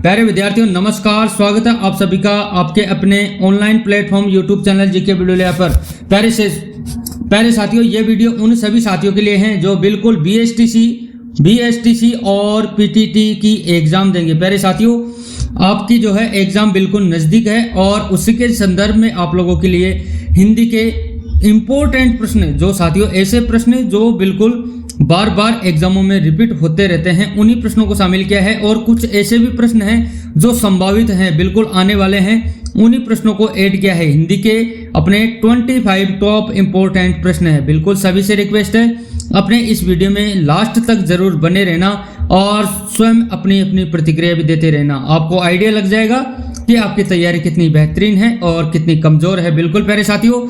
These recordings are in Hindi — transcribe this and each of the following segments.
प्यारे विद्यार्थियों नमस्कार, स्वागत है आप सभी का आपके अपने online platform YouTube channel GK video lab पर। प्यारे साथियों, ये वीडियो उन सभी साथियों के लिए हैं जो बिल्कुल बीएसटीसी और पीटीटी की एग्जाम देंगे। प्यारे साथियों, आपकी जो है एग्जाम बिल्कुल नज़दीक है और उसी के संदर्भ में आप लोगों के लिए हिंदी के इम्पोर्टेंट प्रश्न, जो साथियों ऐसे प्रश्न जो बिल्कुल बार बार एग्जामों में रिपीट होते रहते हैं, उन्हीं प्रश्नों को शामिल किया है। और कुछ ऐसे भी प्रश्न हैं जो संभावित हैं, बिल्कुल आने वाले हैं, उन्हीं प्रश्नों को ऐड किया है। हिंदी के अपने 25 टॉप इंपॉर्टेंट प्रश्न है। बिल्कुल सभी से रिक्वेस्ट है, अपने इस वीडियो में लास्ट तक जरूर बने रहना और स्वयं अपनी अपनी प्रतिक्रिया भी देते रहना। आपको आइडिया लग जाएगा कि आपकी तैयारी कितनी बेहतरीन है और कितनी कमजोर है। बिल्कुल प्यारे साथियों,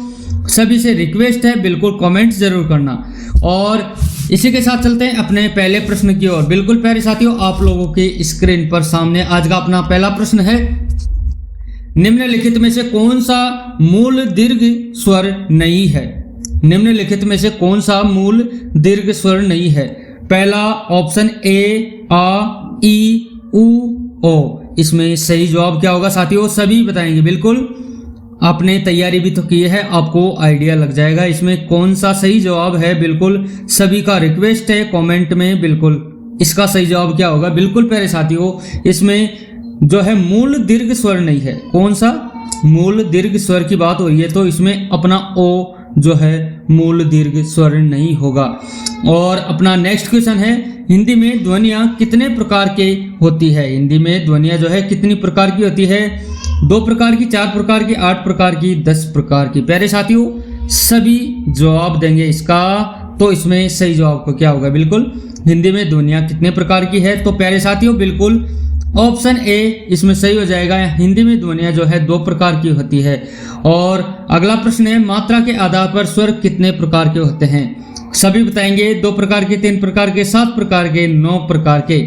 सभी से रिक्वेस्ट है, बिल्कुल कमेंट जरूर करना। और इसी के साथ चलते हैं अपने पहले प्रश्न की ओर। बिल्कुल प्यारे साथियों, आप लोगों की स्क्रीन पर सामने आज का अपना पहला प्रश्न है। निम्नलिखित में से कौन सा मूल दीर्घ स्वर नहीं है? निम्नलिखित में से कौन सा मूल दीर्घ स्वर नहीं है? पहला ऑप्शन ए आ, ई, उ, ओ। इसमें सही जवाब क्या होगा साथियों? सभी बताएंगे। बिल्कुल आपने तैयारी भी तो की है, आपको आइडिया लग जाएगा इसमें कौन सा सही जवाब है। बिल्कुल सभी का रिक्वेस्ट है, कमेंट में बिल्कुल इसका सही जवाब क्या होगा। बिल्कुल प्यारे साथियों, इसमें जो है मूल दीर्घ स्वर नहीं है। कौन सा मूल दीर्घ स्वर की बात हो रही है तो इसमें अपना ओ जो है मूल दीर्घ स्वर नहीं होगा। और अपना नेक्स्ट क्वेश्चन है, हिंदी में ध्वनियां कितने प्रकार के होती है? हिंदी में ध्वनियां जो है कितनी प्रकार की होती है? 2 प्रकार की, 4 प्रकार की, 8 प्रकार की, 10 प्रकार की। प्यारे साथियों, सभी जवाब देंगे इसका, तो इसमें सही जवाब को क्या होगा? बिल्कुल हिंदी में ध्वनियां कितने प्रकार की है तो प्यारे साथियों बिल्कुल ऑप्शन ए इसमें सही हो जाएगा। हिंदी में ध्वनियां जो है 2 प्रकार की होती है। और अगला प्रश्न है, मात्रा के आधार पर स्वर कितने प्रकार के होते हैं? सभी बताएंगे। 2 प्रकार के, 3 प्रकार के, 7 प्रकार के, 9 प्रकार के।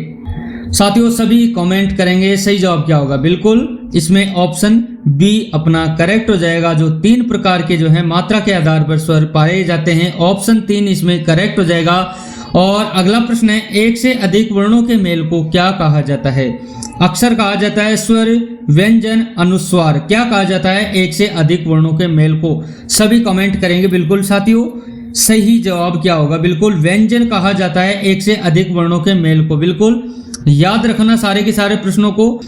साथियों सभी कमेंट करेंगे सही जवाब क्या होगा। बिल्कुल इसमें ऑप्शन बी अपना करेक्ट हो जाएगा। जो 3 प्रकार के जो है मात्रा के आधार पर स्वर पाए जाते हैं, ऑप्शन 3 इसमें करेक्ट हो जाएगा। और अगला प्रश्न है, एक से अधिक वर्णों के मेल को क्या कहा जाता है? अक्षर कहा जाता है, स्वर, व्यंजन, अनुस्वार। क्या कहा जाता है एक से अधिक वर्णों के मेल को? सभी कमेंट करेंगे। बिल्कुल साथियों सही जवाब क्या होगा? बिल्कुल व्यंजन कहा जाता है एक से अधिक वर्णों के मेल को। बिल्कुल याद रखना सारे के सारे प्रश्नों को,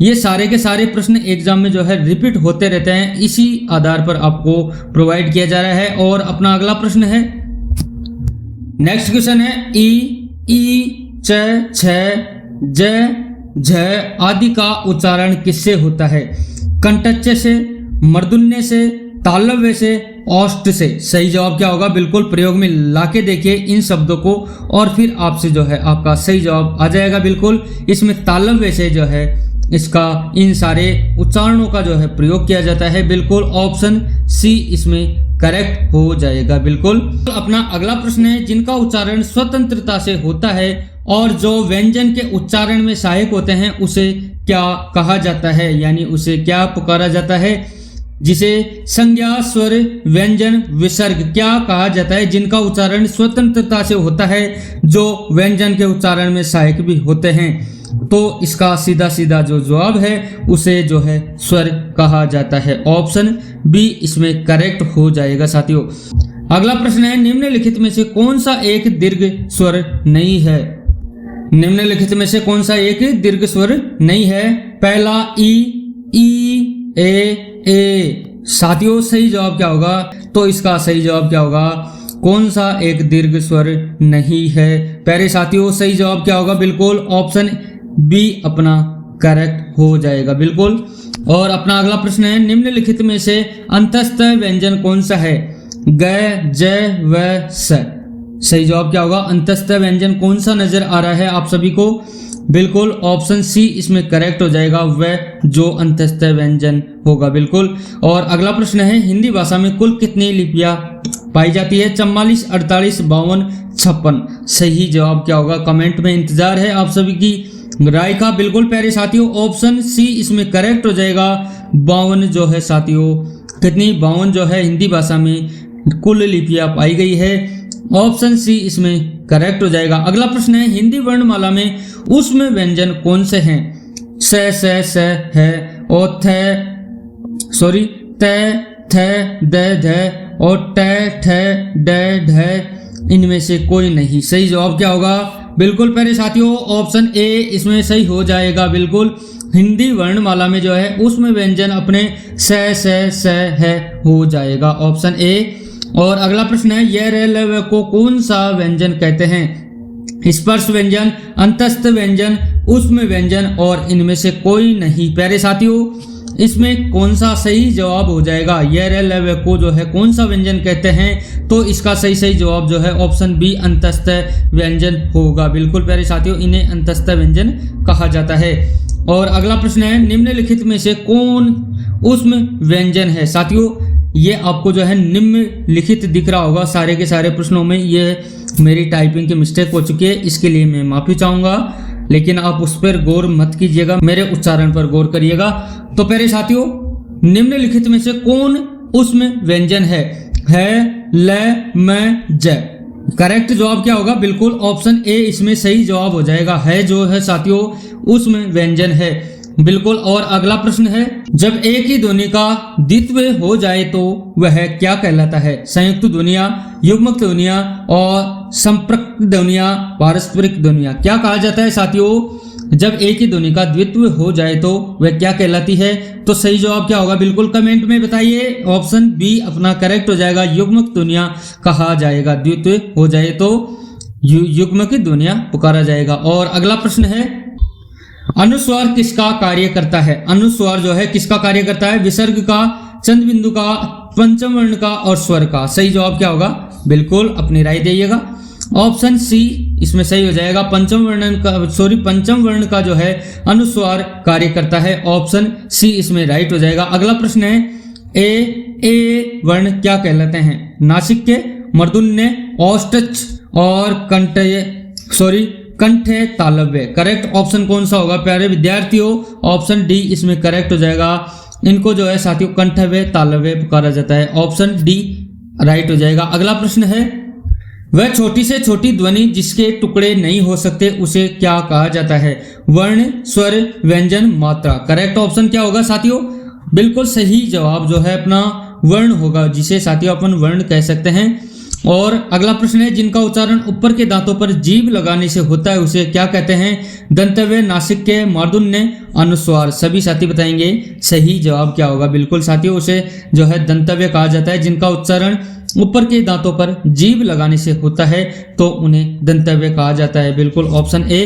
ये सारे के सारे प्रश्न एग्जाम में जो है रिपीट होते रहते हैं, इसी आधार पर आपको प्रोवाइड किया जा रहा है। और अपना अगला प्रश्न है, नेक्स्ट क्वेश्चन है, ई, च, छ, ज, झ आदि का उच्चारण किससे होता है? कंटच्य से, मूर्धन्य से, तालव्य से, औष्ठ से। सही जवाब क्या होगा? बिल्कुल प्रयोग में लाके देखिए इन शब्दों को और फिर आपसे जो है आपका सही जवाब आ जाएगा। बिल्कुल इसमें तालव्य से जो है इसका इन सारे उच्चारणों का जो है प्रयोग किया जाता है। बिल्कुल ऑप्शन सी इसमें करेक्ट हो जाएगा। बिल्कुल अपना अगला प्रश्न है, जिनका उच्चारण स्वतंत्रता से होता है और जो व्यंजन के उच्चारण में सहायक होते हैं उसे क्या कहा जाता है? यानी उसे क्या पुकारा जाता है? जिसे संज्ञा, स्वर, व्यंजन, विसर्ग क्या कहा जाता है? जिनका उच्चारण स्वतंत्रता से होता है, जो व्यंजन के उच्चारण में सहायक भी होते हैं, तो इसका सीधा सीधा जो जवाब है उसे जो है स्वर कहा जाता है। ऑप्शन बी इसमें करेक्ट हो जाएगा। साथियों अगला प्रश्न है, निम्नलिखित में से कौन सा एक दीर्घ स्वर नहीं है? निम्नलिखित में से कौन सा एक दीर्घ स्वर नहीं है? पहला ई, ए। साथियों सही जवाब क्या होगा? तो इसका सही जवाब क्या होगा? कौन सा एक दीर्घ स्वर नहीं है? प्यारे साथियों सही जवाब क्या होगा? बिल्कुल ऑप्शन बी अपना करेक्ट हो जाएगा। बिल्कुल। और अपना अगला प्रश्न है, निम्नलिखित में से अंतस्थ व्यंजन कौन सा है? ग, ज, व, स। सही जवाब क्या होगा? अंतस्थ व्यंजन कौन सा नजर आ रहा है आप सभी को? बिल्कुल ऑप्शन सी इसमें करेक्ट हो जाएगा, वह जो अंतस्थ व्यंजन होगा। बिल्कुल। और अगला प्रश्न है, हिंदी भाषा में कुल कितनी लिपियां पाई जाती है? 44, 48, 52, 56। सही जवाब क्या होगा? कमेंट में इंतजार है आप सभी की राय का। बिल्कुल प्यारे साथियों ऑप्शन सी इसमें करेक्ट हो जाएगा। 52 जो है साथियों, कितनी? 52 जो है हिंदी भाषा में कुल लिपियां पाई गई है। ऑप्शन सी इसमें करेक्ट हो जाएगा। अगला प्रश्न है, हिंदी वर्णमाला में ऊष्म व्यंजन कौन से हैं? स है और थे सॉरी ते थे ध और टे ठे ढ इनमें से कोई नहीं। सही जवाब क्या होगा? बिल्कुल प्यारे साथियों ऑप्शन ए इसमें सही हो जाएगा। बिल्कुल हिंदी वर्णमाला में जो है उसमें व्यंजन अपने स है हो जाएगा ऑप्शन ए। और अगला प्रश्न है य रे ल व को कौन सा व्यंजन कहते हैं? स्पर्श व्यंजन, अंतस्थ व्यंजन, ऊष्म व्यंजन और इनमें से कोई नहीं। प्यारे साथियों इसमें कौन सा सही जवाब हो जाएगा? य रे ल व को जो है कौन सा व्यंजन कहते हैं? तो इसका सही जवाब जो है ऑप्शन बी अंतस्थ व्यंजन होगा। बिल्कुल प्यारे साथियों इन्हें अंतस्थ व्यंजन कहा जाता है। और अगला प्रश्न है निम्नलिखित में से कौन ऊष्म व्यंजन है? साथियों ये आपको जो है निम्नलिखित दिख रहा होगा सारे के सारे प्रश्नों में। ये मेरी टाइपिंग की मिस्टेक हो चुकी है, इसके लिए मैं माफी चाहूंगा, लेकिन आप उस पर गौर मत कीजिएगा, मेरे उच्चारण पर गौर करिएगा। तो प्यारे साथियों निम्नलिखित में से कौन ऊष्म व्यंजन है? ल म ज। करेक्ट जवाब क्या होगा? बिल्कुल ऑप्शन ए इसमें सही जवाब हो जाएगा। है जो है साथियों ऊष्म व्यंजन है। बिल्कुल। और अगला प्रश्न है जब एक ही ध्वनि का द्वित्व हो जाए तो वह क्या कहलाता है? संयुक्त ध्वनिया, युग्मक ध्वनिया और संपर्क ध्वनिया, पारस्परिक ध्वनिया। क्या कहा जाता है साथियों जब एक ही ध्वनि का द्वित्व हो जाए तो वह क्या कहलाती है? तो सही जवाब क्या होगा? बिल्कुल कमेंट में बताइए। ऑप्शन बी अपना करेक्ट हो जाएगा, युग्मक ध्वनिया कहा जाएगा। द्वित्व हो जाए तो युग्मक ध्वनिया पुकारा जाएगा। और अगला प्रश्न है अनुस्वार किसका कार्य करता है? अनुस्वार जो है किसका कार्य करता है? विसर्ग का, चंद बिंदु का, पंचम वर्ण का और स्वर का। सही जवाब क्या होगा? बिल्कुल अपनी राय दीजिएगा। ऑप्शन सी इसमें सही हो जाएगा। पंचम वर्ण का जो है अनुस्वार कार्य करता है। ऑप्शन सी इसमें राइट हो जाएगा। अगला प्रश्न है ए वर्ण क्या कहलाते हैं? नासिक के, मूर्धन्य, औष्टच और कंठे तालव्य। करेक्ट ऑप्शन कौन सा होगा प्यारे विद्यार्थियों? ऑप्शन डी इसमें करेक्ट हो जाएगा। इनको जो है साथियों कंठव्य तालव्य पुकारा जाता है। ऑप्शन डी राइट हो जाएगा। अगला प्रश्न है वह छोटी से छोटी ध्वनि जिसके टुकड़े नहीं हो सकते उसे क्या कहा जाता है? वर्ण, स्वर, व्यंजन, मात्रा। करेक्ट ऑप्शन क्या होगा साथियों? बिल्कुल सही जवाब जो है अपना वर्ण होगा, जिसे साथियों अपन वर्ण कह सकते हैं। और अगला प्रश्न है जिनका उच्चारण ऊपर के दांतों पर जीभ लगाने से होता है उसे क्या कहते हैं? दंतव्य, नासिक के, मूर्धन्य, अनुस्वार। सभी साथी बताएंगे सही जवाब क्या होगा। बिल्कुल साथियों उसे जो है दंतव्य कहा जाता है। जिनका उच्चारण ऊपर के दांतों पर जीभ लगाने से होता है तो उन्हें दंतव्य कहा जाता है। बिल्कुल ऑप्शन ए।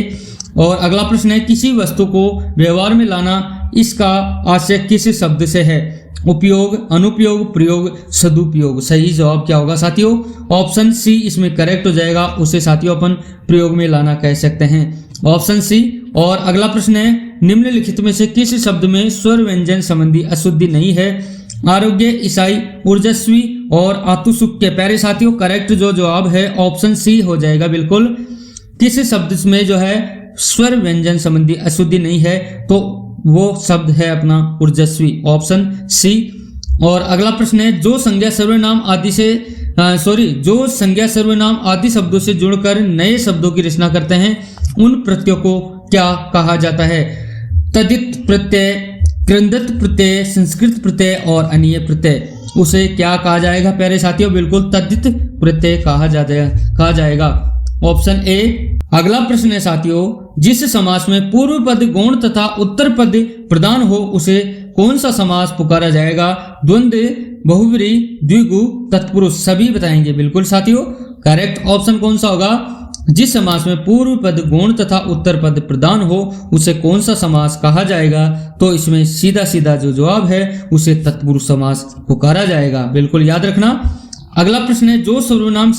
और अगला प्रश्न है किसी वस्तु को व्यवहार में लाना इसका आशय किस शब्द से है? उपयोग, अनुपयोग, प्रयोग, सदुपयोग। सही जवाब क्या होगा साथियों? ऑप्शन सी इसमें करेक्ट हो जाएगा। उसे साथियों अपन प्रयोग में लाना कह सकते हैं। Option C. और अगला प्रश्न है निम्नलिखित में से किस शब्द में स्वर व्यंजन संबंधी अशुद्धि नहीं है? आरोग्य, ईसाई, ऊर्जस्वी और आतुसुख के। प्यारे साथियों करेक्ट जो जवाब है ऑप्शन सी हो जाएगा। बिल्कुल किस शब्द में जो है स्वर व्यंजन संबंधी अशुद्धि नहीं है तो वो शब्द है अपना ऊर्जस्वी। Option C. और अगला प्रश्न है जो संज्ञा सर्वनाम आदि शब्दों से जुड़कर नए शब्दों की रचना करते हैं उन प्रत्ययों को क्या कहा जाता है? तदित प्रत्यय, कृंदत प्रत्यय, संस्कृत प्रत्यय और अनीय प्रत्यय। उसे क्या कहा जाएगा प्यारे साथियों? बिल्कुल तद्धित प्रत्यय कहा जाएगा। Option A. अगला प्रश्न है साथियों जिस समास में पूर्व पद गौण तथा उत्तर पद प्रधान हो उसे कौन सा समास पुकारा जाएगा? द्वंद्व, बहुब्रीहि, द्विगु, तत्पुरुष। सभी बताएंगे। बिल्कुल साथियों करेक्ट ऑप्शन कौन सा होगा? जिस समास में पूर्व पद गौण तथा उत्तर पद प्रधान हो उसे कौन सा समास कहा जाएगा? तो इसमें सीधा जो जवाब है उसे तत्पुरुष समास पुकारा जाएगा। बिल्कुल याद रखना। अगला प्रश्न है जो सर्वनाम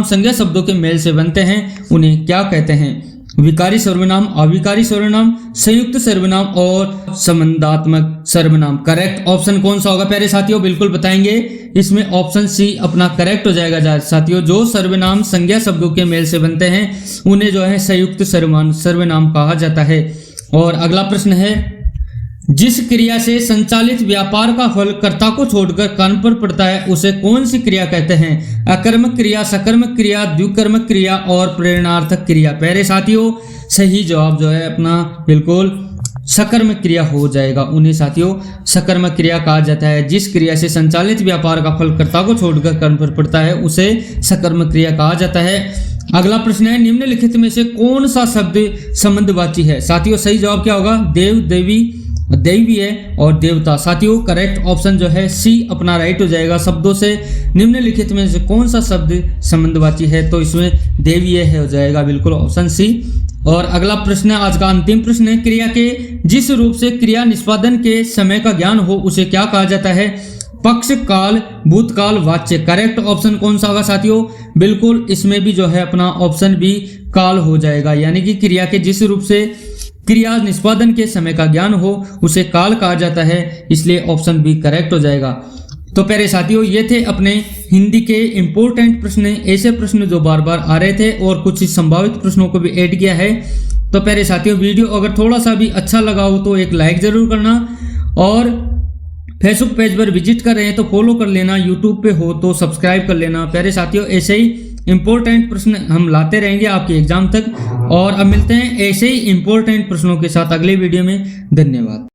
संज्ञा शब्दों के मेल से बनते हैं उन्हें क्या कहते हैं? विकारी सर्वनाम, अविकारी सर्वनाम, संयुक्त सर्वनाम और संबंधात्मक सर्वनाम। करेक्ट ऑप्शन कौन सा होगा प्यारे साथियों? बिल्कुल बताएंगे। इसमें ऑप्शन सी अपना करेक्ट हो जाएगा साथियों। जो सर्वनाम संज्ञा शब्दों के मेल से बनते हैं उन्हें जो है संयुक्त सर्वनाम कहा जाता है। और अगला प्रश्न है जिस क्रिया से संचालित व्यापार का फल कर्ता को छोड़कर कर्म पर पड़ता है उसे कौन सी क्रिया कहते हैं? अकर्मक क्रिया, सकर्मक क्रिया, द्विकर्मक क्रिया और प्रेरणार्थक क्रिया। प्यारे साथियों सही जवाब जो है अपना बिल्कुल सकर्मक क्रिया हो जाएगा। उन्हें साथियों सकर्मक क्रिया कहा जाता है। जिस क्रिया से संचालित व्यापार का फल कर्ता को छोड़कर कर्म पर पड़ता है उसे सकर्मक क्रिया कहा जाता है। अगला प्रश्न है, निम्नलिखित में से कौन सा शब्द संबंधवाची है? साथियों सही जवाब क्या होगा? देव, देवी, दैवी है और देवता। साथियों करेक्ट ऑप्शन जो है सी अपना राइट हो जाएगा। शब्दों से निम्नलिखित में से कौन सा शब्द संबंधवाची है? तो इसमें देवी है हो जाएगा बिल्कुल ऑप्शन सी। और अगला प्रश्न है, आज का अंतिम प्रश्न है, क्रिया के जिस रूप से क्रिया निष्पादन के समय का ज्ञान हो उसे क्या कहा जाता है? पक्ष, काल, भूतकाल, वाच्य। करेक्ट ऑप्शन कौन सा होगा साथियों? बिल्कुल इसमें भी जो है अपना ऑप्शन बी काल हो जाएगा। यानी कि क्रिया के जिस रूप से क्रिया निष्पादन के समय का ज्ञान हो उसे काल कहा जाता है, इसलिए ऑप्शन बी करेक्ट हो जाएगा। तो प्यारे साथियों ये थे अपने हिंदी के इंपॉर्टेंट प्रश्न, ऐसे प्रश्न जो बार बार आ रहे थे और कुछ संभावित प्रश्नों को भी ऐड किया है। तो प्यारे साथियों वीडियो अगर थोड़ा सा भी अच्छा लगा हो तो एक लाइक जरूर करना, और फेसबुक पेज पर विजिट कर रहे हैं तो फॉलो कर लेना, यूट्यूब पे हो तो सब्सक्राइब कर लेना। प्यारे साथियों ऐसे ही इंपॉर्टेंट प्रश्न हम लाते रहेंगे आपके एग्जाम तक, और अब मिलते हैं ऐसे ही इंपॉर्टेंट प्रश्नों के साथ अगले वीडियो में। धन्यवाद।